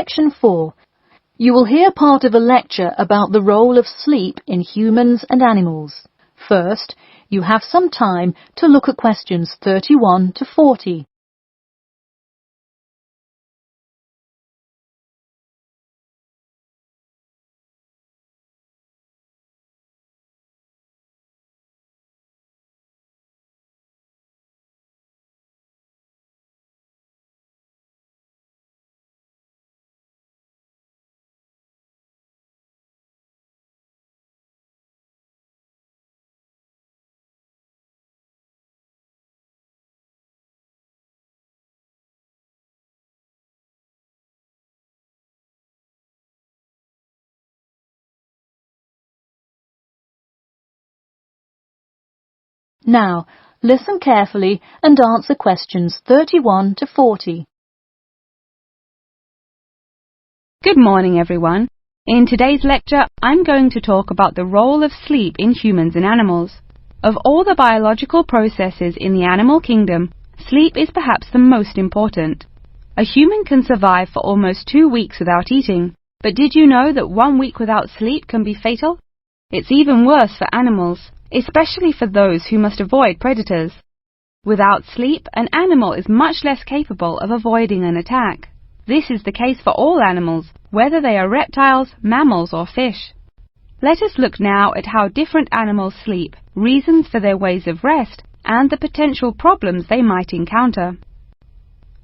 Section 4. You will hear part of a lecture about the role of sleep in humans and animals. First, you have some time to look at questions 31 to 40. Now, listen carefully and answer questions 31 to 40. Good morning, everyone. In today's lecture, I'm going to talk about the role of sleep in humans and animals. Of all the biological processes in the animal kingdom, sleep is perhaps the most important. A human can survive for almost 2 weeks without eating, but did you know that 1 week without sleep can be fatal? It's even worse for animals, especially for those who must avoid predators. Without sleep, an animal is much less capable of avoiding an attack. This is the case for all animals, whether they are reptiles, mammals or fish. Let us look now at how different animals sleep, reasons for their ways of rest, and the potential problems they might encounter.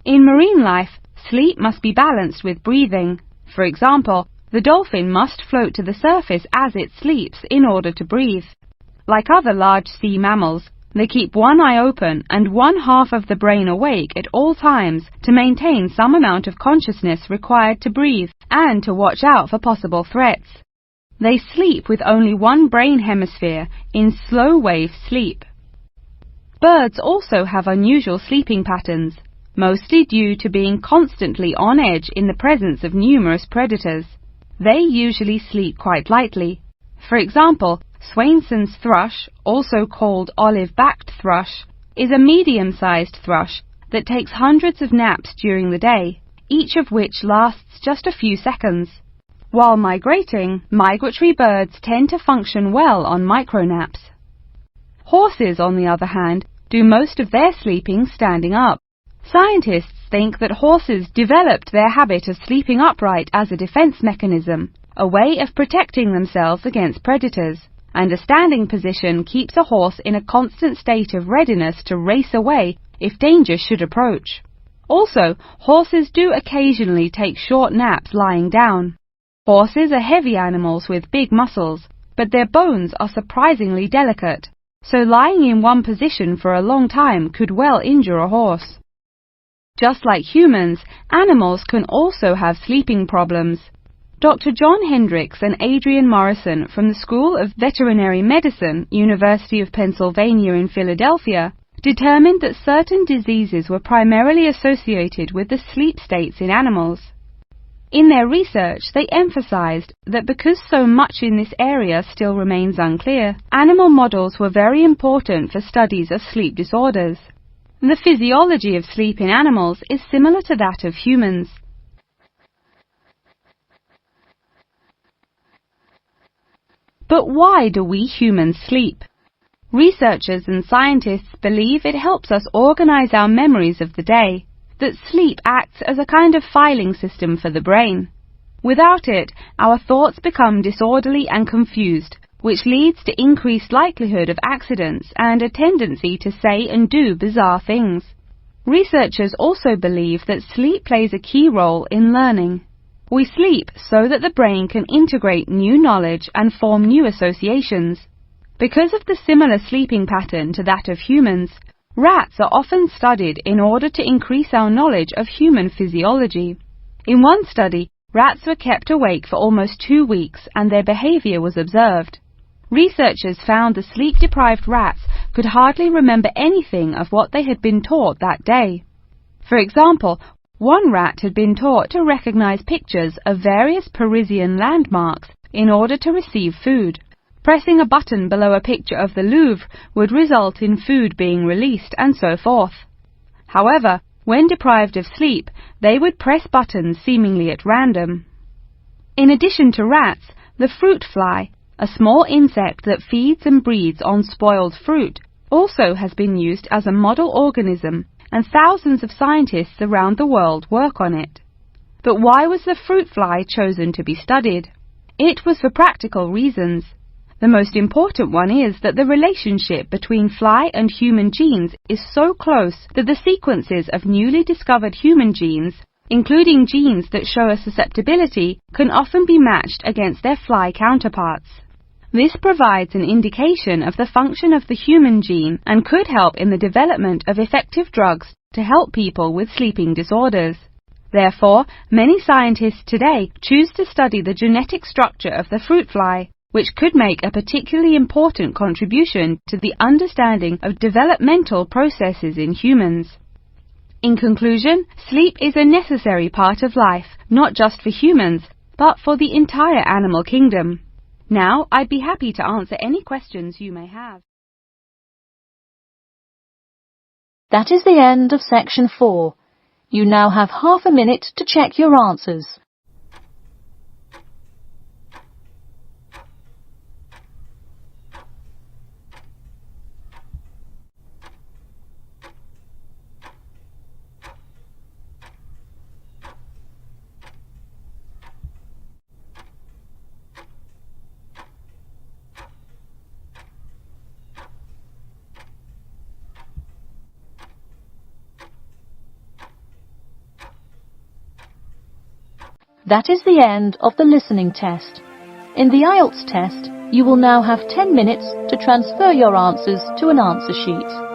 In marine life, sleep must be balanced with breathing. For example, the dolphin must float to the surface as it sleeps in order to breathe. Like other large sea mammals, they keep one eye open and one half of the brain awake at all times to maintain some amount of consciousness required to breathe and to watch out for possible threats. They sleep with only one brain hemisphere in slow-wave sleep. Birds also have unusual sleeping patterns, mostly due to being constantly on edge in the presence of numerous predators. They usually sleep quite lightly. For example, Swainson's thrush, also called olive-backed thrush, is a medium-sized thrush that takes hundreds of naps during the day, each of which lasts just a few seconds. While migrating, migratory birds tend to function well on micronaps. Horses, on the other hand, do most of their sleeping standing up. Scientists think that horses developed their habit of sleeping upright as a defense mechanism, a way of protecting themselves against predators. And a standing position keeps a horse in a constant state of readiness to race away if danger should approach. Also, horses do occasionally take short naps lying down. Horses are heavy animals with big muscles, but their bones are surprisingly delicate, so lying in one position for a long time could well injure a horse. Just like humans, animals can also have sleeping problems. Dr. John Hendricks and Adrian Morrison from the School of Veterinary Medicine, University of Pennsylvania in Philadelphia, determined that certain diseases were primarily associated with the sleep states in animals. In their research, they emphasized that because so much in this area still remains unclear, animal models were very important for studies of sleep disorders. The physiology of sleep in animals is similar to that of humans. But why do we humans sleep? Researchers and scientists believe it helps us organize our memories of the day, that sleep acts as a kind of filing system for the brain. Without it, our thoughts become disorderly and confused, which leads to increased likelihood of accidents and a tendency to say and do bizarre things. Researchers also believe that sleep plays a key role in learning. We sleep so that the brain can integrate new knowledge and form new associations. Because of the similar sleeping pattern to that of humans, rats are often studied in order to increase our knowledge of human physiology. In one study, rats were kept awake for almost 2 weeks and their behavior was observed. Researchers found the sleep-deprived rats could hardly remember anything of what they had been taught that day. For example, one rat had been taught to recognize pictures of various Parisian landmarks in order to receive food. Pressing a button below a picture of the Louvre would result in food being released, and so forth. However, When deprived of sleep, they would press buttons seemingly at random. In addition to rats, the fruit fly, a small insect that feeds and breeds on spoiled fruit, also has been used as a model organism, and thousands of scientists around the world work on it. But why was the fruit fly chosen to be studied? It was for practical reasons. The most important one is that the relationship between fly and human genes is so close that the sequences of newly discovered human genes, including genes that show a susceptibility, can often be matched against their fly counterparts. This provides an indication of the function of the human gene and could help in the development of effective drugs to help people with sleeping disorders. Therefore, many scientists today choose to study the genetic structure of the fruit fly, which could make a particularly important contribution to the understanding of developmental processes in humans. In conclusion, sleep is a necessary part of life, not just for humans, but for the entire animal kingdom. Now, I'd be happy to answer any questions you may have. That is the end of section 4. You now have half a minute to check your answers. That is the end of the listening test. In the Ielts test, you will now have 10 minutes to transfer your answers to an answer sheet.